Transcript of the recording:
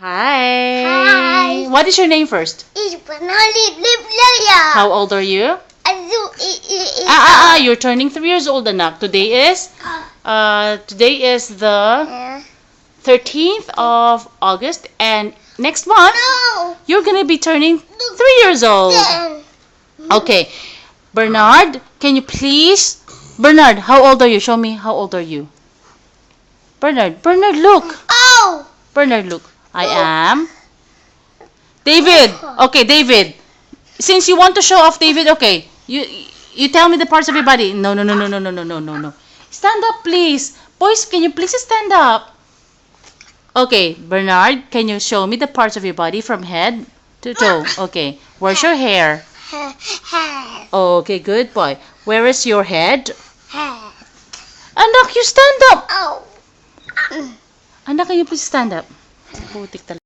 Hi. Hi. What is your name first? It's Banana. How old are you? You're turning 3 years old, anak. Today is the 13th of August, and next month No. you're gonna be turning 3 years old. Okay, Bernard, can you please? Bernard, how old are you? Show me. How old are you? Bernard, look. Oh. Bernard, look. I am. David. Okay, David. Since you want to show off, David, okay. You tell me the parts of your body. No. Stand up, please. Boys, can you please stand up? Okay, Bernard, can you show me the parts of your body from head to toe? Okay. Where's your hair? Okay, good boy. Where is your head? Anak, you stand up. Oh. Anak, can you please stand up? Putik talaga.